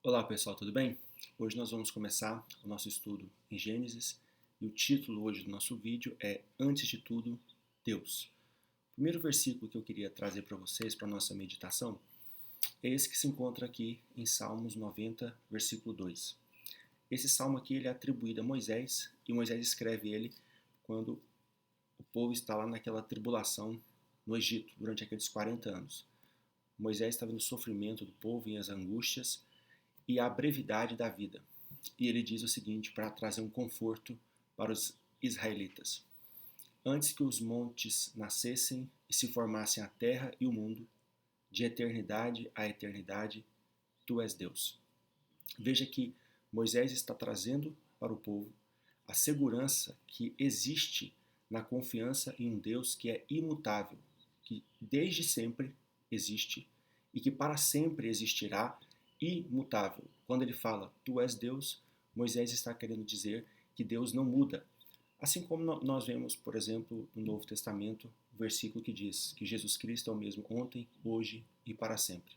Olá pessoal, tudo bem? Hoje nós vamos começar o nosso estudo em Gênesis e o título hoje do nosso vídeo é Antes de tudo, Deus. O primeiro versículo que eu queria trazer para vocês, para a nossa meditação, é esse que se encontra aqui em Salmos 90, versículo 2. Esse salmo aqui ele é atribuído a Moisés e Moisés escreve ele quando o povo está lá naquela tribulação no Egito, durante aqueles 40 anos. Moisés estava no sofrimento do povo e as angústias e a brevidade da vida. E ele diz o seguinte para trazer um conforto para os israelitas. Antes que os montes nascessem e se formassem a terra e o mundo, de eternidade a eternidade, tu és Deus. Veja que Moisés está trazendo para o povo a segurança que existe na confiança em um Deus que é imutável, que desde sempre existe e que para sempre existirá imutável. Quando ele fala, tu és Deus, Moisés está querendo dizer que Deus não muda. Assim como nós vemos, por exemplo, no Novo Testamento, o versículo que diz que Jesus Cristo é o mesmo ontem, hoje e para sempre.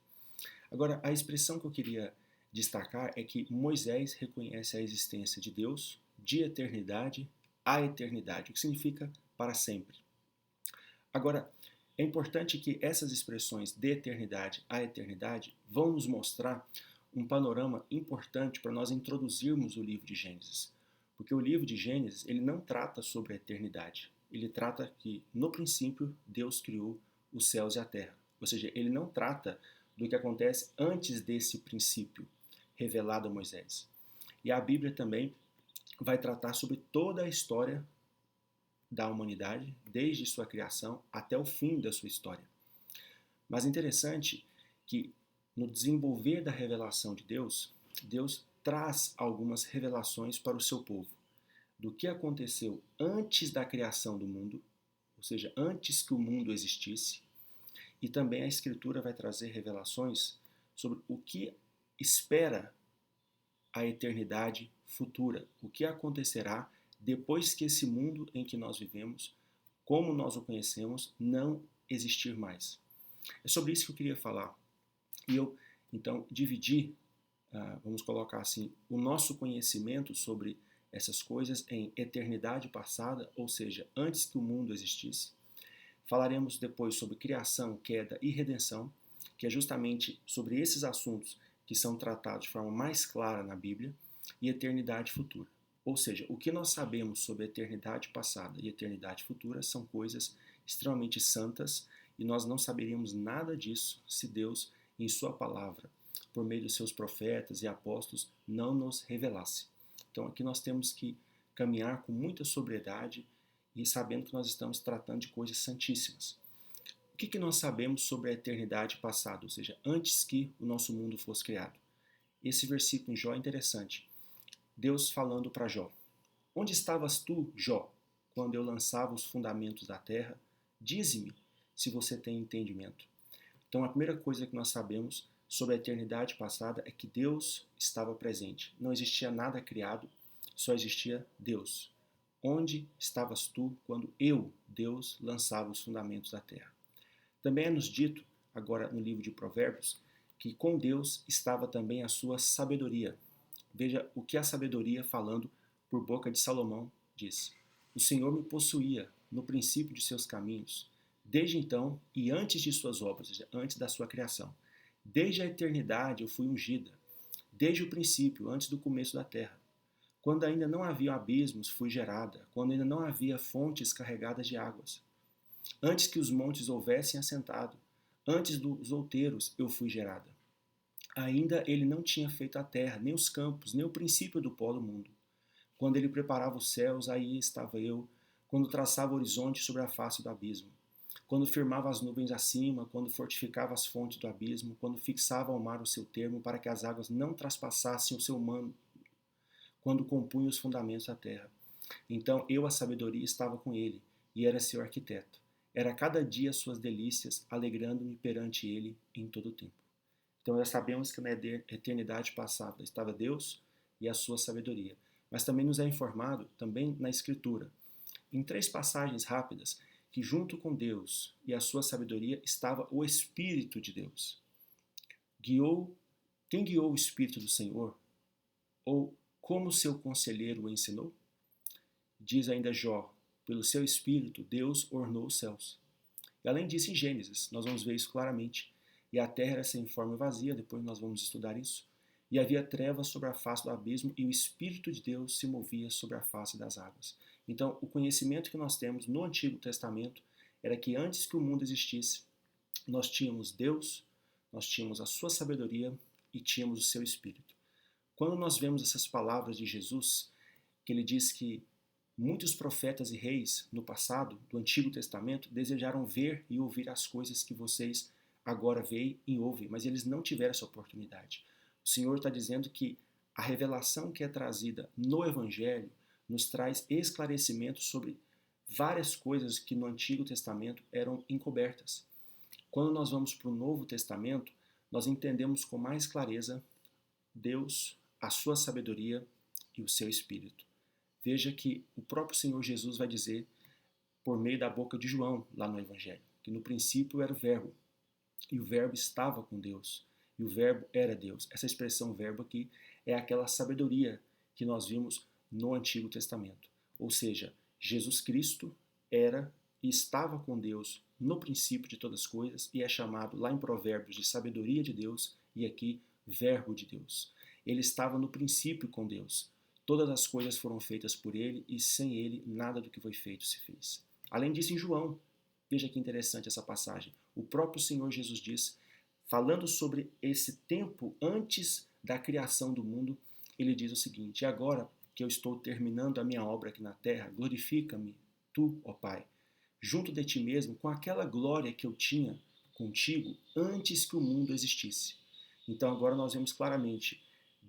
Agora, a expressão que eu queria destacar é que Moisés reconhece a existência de Deus de eternidade a eternidade, o que significa para sempre. Agora, é importante que essas expressões de eternidade a eternidade vão nos mostrar um panorama importante para nós introduzirmos o livro de Gênesis. Porque o livro de Gênesis ele não trata sobre a eternidade. Ele trata que, no princípio, Deus criou os céus e a terra. Ou seja, ele não trata do que acontece antes desse princípio revelado a Moisés. E a Bíblia também vai tratar sobre toda a história da humanidade, desde sua criação até o fim da sua história. Mas é interessante que no desenvolver da revelação de Deus, Deus traz algumas revelações para o seu povo, do que aconteceu antes da criação do mundo, ou seja, antes que o mundo existisse, e também a Escritura vai trazer revelações sobre o que espera a eternidade futura, o que acontecerá depois que esse mundo em que nós vivemos, como nós o conhecemos, não existir mais. É sobre isso que eu queria falar. E eu, então, dividi, vamos colocar assim, o nosso conhecimento sobre essas coisas em eternidade passada, ou seja, antes que o mundo existisse. Falaremos depois sobre criação, queda e redenção, que é justamente sobre esses assuntos que são tratados de forma mais clara na Bíblia, e eternidade futura. Ou seja, o que nós sabemos sobre a eternidade passada e eternidade futura são coisas extremamente santas e nós não saberíamos nada disso se Deus, em sua palavra, por meio dos seus profetas e apóstolos, não nos revelasse. Então aqui nós temos que caminhar com muita sobriedade e sabendo que nós estamos tratando de coisas santíssimas. O que nós sabemos sobre a eternidade passada, ou seja, antes que o nosso mundo fosse criado? Esse versículo em Jó é interessante. Deus falando para Jó: onde estavas tu, Jó, quando eu lançava os fundamentos da terra? Dize-me se você tem entendimento. Então a primeira coisa que nós sabemos sobre a eternidade passada é que Deus estava presente. Não existia nada criado, só existia Deus. Onde estavas tu quando eu, Deus, lançava os fundamentos da terra? Também é nos dito, agora no livro de Provérbios, que com Deus estava também a sua sabedoria. Veja o que a sabedoria, falando por boca de Salomão, diz. O Senhor me possuía no princípio de seus caminhos, desde então e antes de suas obras, ou seja, antes da sua criação. Desde a eternidade eu fui ungida, desde o princípio, antes do começo da terra. Quando ainda não havia abismos, fui gerada, quando ainda não havia fontes carregadas de águas. Antes que os montes houvessem assentado, antes dos outeiros eu fui gerada. Ainda ele não tinha feito a terra, nem os campos, nem o princípio do pó do mundo. Quando ele preparava os céus, aí estava eu, quando traçava o horizonte sobre a face do abismo. Quando firmava as nuvens acima, quando fortificava as fontes do abismo, quando fixava ao mar o seu termo para que as águas não traspassassem o seu mano, quando compunha os fundamentos da terra. Então eu, a sabedoria, estava com ele, e era seu arquiteto. Era cada dia suas delícias, alegrando-me perante ele em todo o tempo. Então já sabemos que na eternidade passada estava Deus e a sua sabedoria. Mas também nos é informado, também na Escritura, em 3 passagens rápidas, que junto com Deus e a sua sabedoria estava o Espírito de Deus. Guiou Quem guiou o Espírito do Senhor? Ou como seu conselheiro o ensinou? Diz ainda Jó, pelo seu Espírito Deus ornou os céus. E além disso, em Gênesis, nós vamos ver isso claramente. E a terra era sem forma e vazia, depois nós vamos estudar isso. E havia trevas sobre a face do abismo, e o Espírito de Deus se movia sobre a face das águas. Então, o conhecimento que nós temos no Antigo Testamento era que antes que o mundo existisse, nós tínhamos Deus, nós tínhamos a sua sabedoria e tínhamos o seu Espírito. Quando nós vemos essas palavras de Jesus, que ele diz que muitos profetas e reis no passado, do Antigo Testamento, desejaram ver e ouvir as coisas que vocês agora veem e ouvem, mas eles não tiveram essa oportunidade. O Senhor está dizendo que a revelação que é trazida no Evangelho nos traz esclarecimento sobre várias coisas que no Antigo Testamento eram encobertas. Quando nós vamos para o Novo Testamento, nós entendemos com mais clareza Deus, a sua sabedoria e o seu Espírito. Veja que o próprio Senhor Jesus vai dizer, por meio da boca de João, lá no Evangelho, que no princípio era o Verbo, e o Verbo estava com Deus, e o Verbo era Deus. Essa expressão verbo aqui é aquela sabedoria que nós vimos no Antigo Testamento. Ou seja, Jesus Cristo era e estava com Deus no princípio de todas as coisas, e é chamado lá em Provérbios de sabedoria de Deus, e aqui Verbo de Deus. Ele estava no princípio com Deus. Todas as coisas foram feitas por ele, e sem ele nada do que foi feito se fez. Além disso, em João, veja que interessante essa passagem, o próprio Senhor Jesus diz, falando sobre esse tempo antes da criação do mundo, ele diz o seguinte: e agora que eu estou terminando a minha obra aqui na terra, glorifica-me, tu, ó Pai, junto de ti mesmo, com aquela glória que eu tinha contigo antes que o mundo existisse. Então agora nós vemos claramente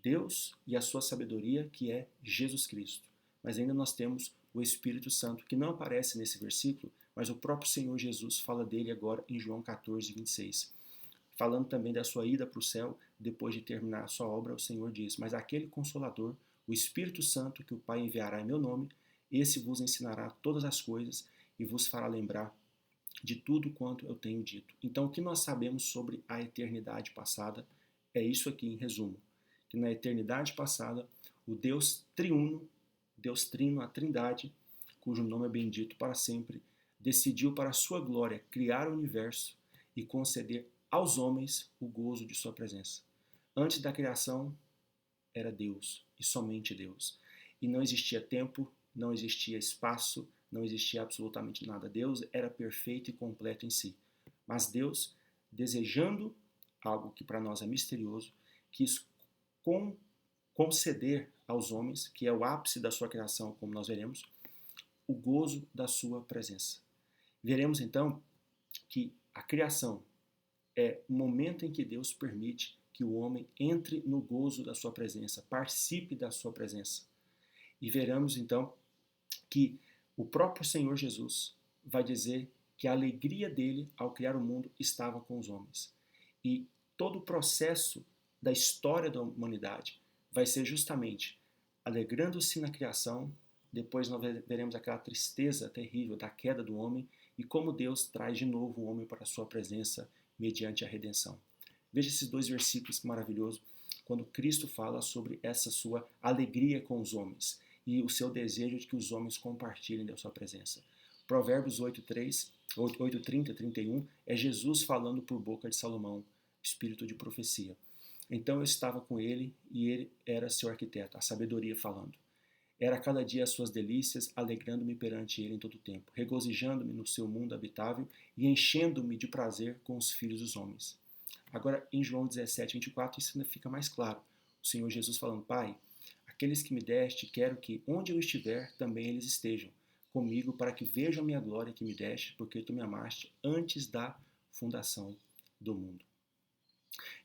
Deus e a sua sabedoria, que é Jesus Cristo. Mas ainda nós temos o Espírito Santo, que não aparece nesse versículo, mas o próprio Senhor Jesus fala dele agora em João 14, 26. Falando também da sua ida para o céu, depois de terminar a sua obra, o Senhor diz: mas aquele Consolador, o Espírito Santo, que o Pai enviará em meu nome, esse vos ensinará todas as coisas e vos fará lembrar de tudo quanto eu tenho dito. Então, o que nós sabemos sobre a eternidade passada é isso aqui em resumo. Que na eternidade passada, o Deus triuno, Deus trino, a Trindade, cujo nome é bendito para sempre, decidiu para a sua glória criar o universo e conceder aos homens o gozo de sua presença. Antes da criação, era Deus, e somente Deus. E não existia tempo, não existia espaço, não existia absolutamente nada. Deus era perfeito e completo em si. Mas Deus, desejando algo que para nós é misterioso, quis conceder aos homens, que é o ápice da sua criação, como nós veremos, o gozo da sua presença. Veremos então que a criação é o momento em que Deus permite que o homem entre no gozo da sua presença, participe da sua presença. E veremos então que o próprio Senhor Jesus vai dizer que a alegria dele ao criar o mundo estava com os homens. E todo o processo da história da humanidade vai ser justamente alegrando-se na criação, depois nós veremos aquela tristeza terrível da queda do homem e como Deus traz de novo o homem para a sua presença mediante a redenção. Veja esses dois versículos maravilhosos, quando Cristo fala sobre essa sua alegria com os homens e o seu desejo de que os homens compartilhem da sua presença. Provérbios 8:30, 31, é Jesus falando por boca de Salomão, espírito de profecia. Então eu estava com ele e ele era seu arquiteto, a sabedoria falando. Era cada dia as suas delícias, alegrando-me perante ele em todo o tempo, regozijando-me no seu mundo habitável e enchendo-me de prazer com os filhos dos homens. Agora, em João 17, 24, isso ainda fica mais claro. O Senhor Jesus falando: Pai, aqueles que me deste, quero que, onde eu estiver, também eles estejam comigo, para que vejam a minha glória que me deste, porque tu me amaste antes da fundação do mundo.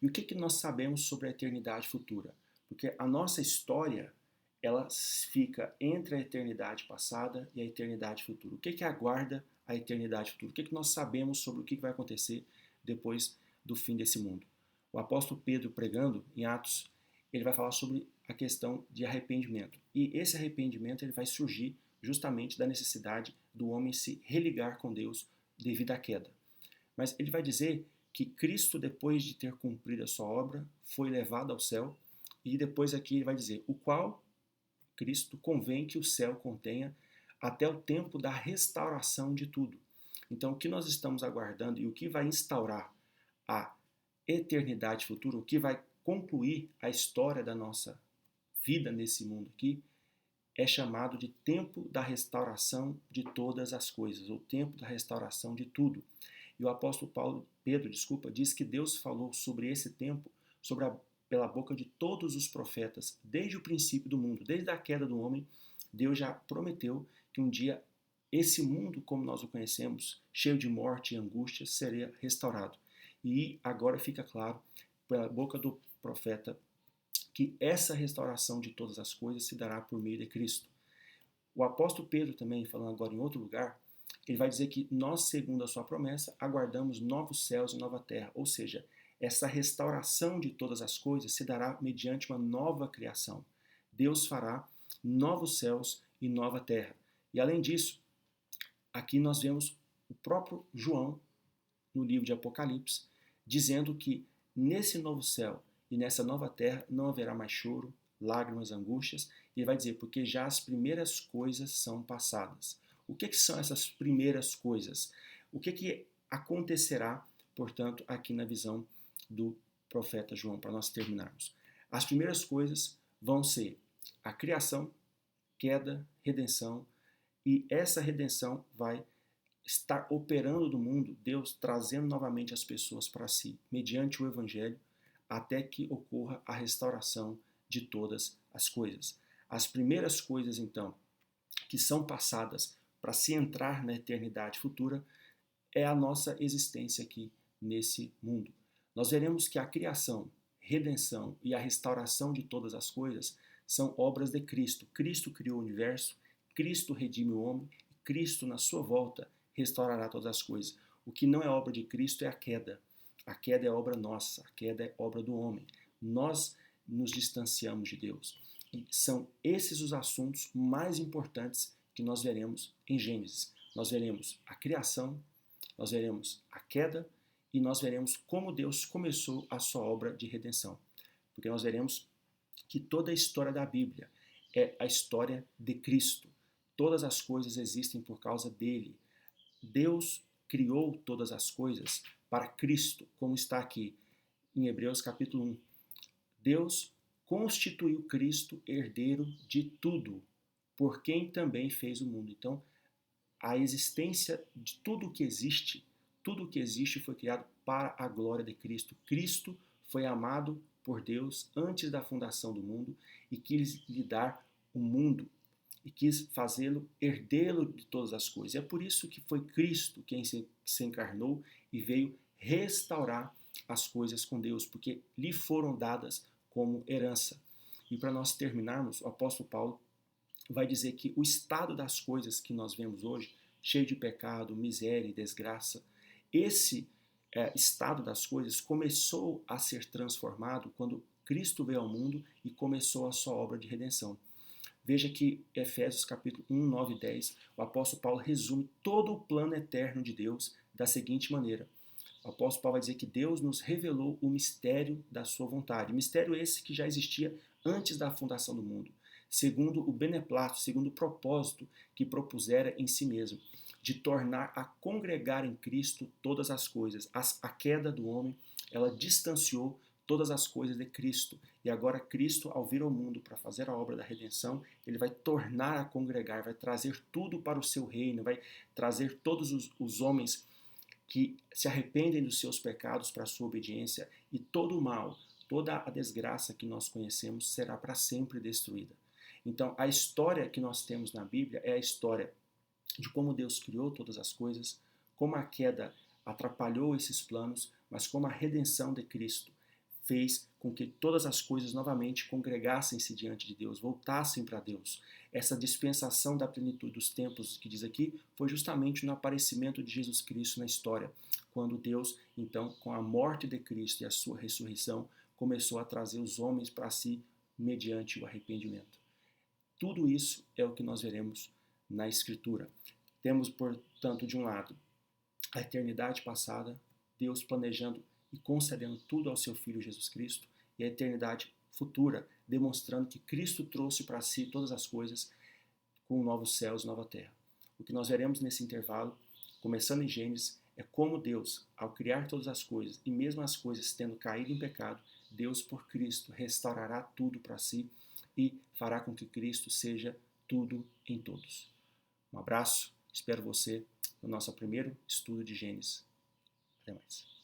E o que nós sabemos sobre a eternidade futura? Porque a nossa história, ela fica entre a eternidade passada e a eternidade futura. O que aguarda a eternidade futura? O que nós sabemos sobre o que vai acontecer depois do fim desse mundo? O apóstolo Pedro, pregando em Atos, ele vai falar sobre a questão de arrependimento. E esse arrependimento ele vai surgir justamente da necessidade do homem se religar com Deus devido à queda. Mas ele vai dizer que Cristo, depois de ter cumprido a sua obra, foi levado ao céu, e depois aqui ele vai dizer, o qual Cristo convém que o céu contenha até o tempo da restauração de tudo. Então, o que nós estamos aguardando e o que vai instaurar a eternidade futura, o que vai concluir a história da nossa vida nesse mundo aqui, é chamado de tempo da restauração de todas as coisas, ou tempo da restauração de tudo. E o apóstolo Pedro, diz que Deus falou sobre esse tempo pela boca de todos os profetas, desde o princípio do mundo, desde a queda do homem. Deus já prometeu que um dia esse mundo, como nós o conhecemos, cheio de morte e angústia, seria restaurado. E agora fica claro, pela boca do profeta, que essa restauração de todas as coisas se dará por meio de Cristo. O apóstolo Pedro também, falando agora em outro lugar, ele vai dizer que nós, segundo a sua promessa, aguardamos novos céus e nova terra, ou seja, essa restauração de todas as coisas se dará mediante uma nova criação. Deus fará novos céus e nova terra. E além disso, aqui nós vemos o próprio João, no livro de Apocalipse, dizendo que nesse novo céu e nessa nova terra não haverá mais choro, lágrimas, angústias, e ele vai dizer, porque já as primeiras coisas são passadas. O que são essas primeiras coisas? O que acontecerá, portanto, aqui na visão do profeta João, para nós terminarmos? As primeiras coisas vão ser a criação, queda, redenção, e essa redenção vai estar operando no mundo, Deus trazendo novamente as pessoas para si, mediante o Evangelho, até que ocorra a restauração de todas as coisas. As primeiras coisas, então, que são passadas para se entrar na eternidade futura, é a nossa existência aqui nesse mundo. Nós veremos que a criação, redenção e a restauração de todas as coisas são obras de Cristo. Cristo criou o universo, Cristo redime o homem, Cristo, na sua volta, restaurará todas as coisas. O que não é obra de Cristo é a queda. A queda é obra nossa, a queda é obra do homem. Nós nos distanciamos de Deus. E são esses os assuntos mais importantes que nós veremos em Gênesis. Nós veremos a criação, nós veremos a queda e nós veremos como Deus começou a sua obra de redenção. Porque nós veremos que toda a história da Bíblia é a história de Cristo. Todas as coisas existem por causa dele. Deus criou todas as coisas para Cristo, como está aqui em Hebreus capítulo 1. Deus constituiu Cristo herdeiro de tudo, por quem também fez o mundo. Então, a existência de tudo que existe foi criado para a glória de Cristo. Cristo foi amado por Deus antes da fundação do mundo e quis lhe dar o mundo e quis fazê-lo herdeiro de todas as coisas. É por isso que foi Cristo quem se encarnou e veio restaurar as coisas com Deus, porque lhe foram dadas como herança. E para nós terminarmos, o apóstolo Paulo vai dizer que o estado das coisas que nós vemos hoje, cheio de pecado, miséria e desgraça, esse estado das coisas começou a ser transformado quando Cristo veio ao mundo e começou a sua obra de redenção. Veja que Efésios capítulo 1, 9 e 10, o apóstolo Paulo resume todo o plano eterno de Deus da seguinte maneira. O apóstolo Paulo vai dizer que Deus nos revelou o mistério da sua vontade. Mistério esse que já existia antes da fundação do mundo, segundo o beneplácito, segundo o propósito que propusera em si mesmo, de tornar a congregar em Cristo todas as coisas. A queda do homem, ela distanciou todas as coisas de Cristo. E agora Cristo, ao vir ao mundo para fazer a obra da redenção, ele vai tornar a congregar, vai trazer tudo para o seu reino, vai trazer todos os homens que se arrependem dos seus pecados para a sua obediência, e todo o mal, toda a desgraça que nós conhecemos será para sempre destruída. Então, a história que nós temos na Bíblia é a história de como Deus criou todas as coisas, como a queda atrapalhou esses planos, mas como a redenção de Cristo fez com que todas as coisas novamente congregassem-se diante de Deus, voltassem para Deus. Essa dispensação da plenitude dos tempos que diz aqui foi justamente no aparecimento de Jesus Cristo na história, quando Deus, então, com a morte de Cristo e a sua ressurreição, começou a trazer os homens para si mediante o arrependimento. Tudo isso é o que nós veremos na Escritura. Temos, portanto, de um lado, a eternidade passada, Deus planejando e concedendo tudo ao seu Filho Jesus Cristo, e a eternidade futura, demonstrando que Cristo trouxe para si todas as coisas com novos céus e nova terra. O que nós veremos nesse intervalo, começando em Gênesis, é como Deus, ao criar todas as coisas, e mesmo as coisas tendo caído em pecado, Deus, por Cristo, restaurará tudo para si e fará com que Cristo seja tudo em todos. Um abraço, espero você no nosso primeiro estudo de Gênesis. Até mais.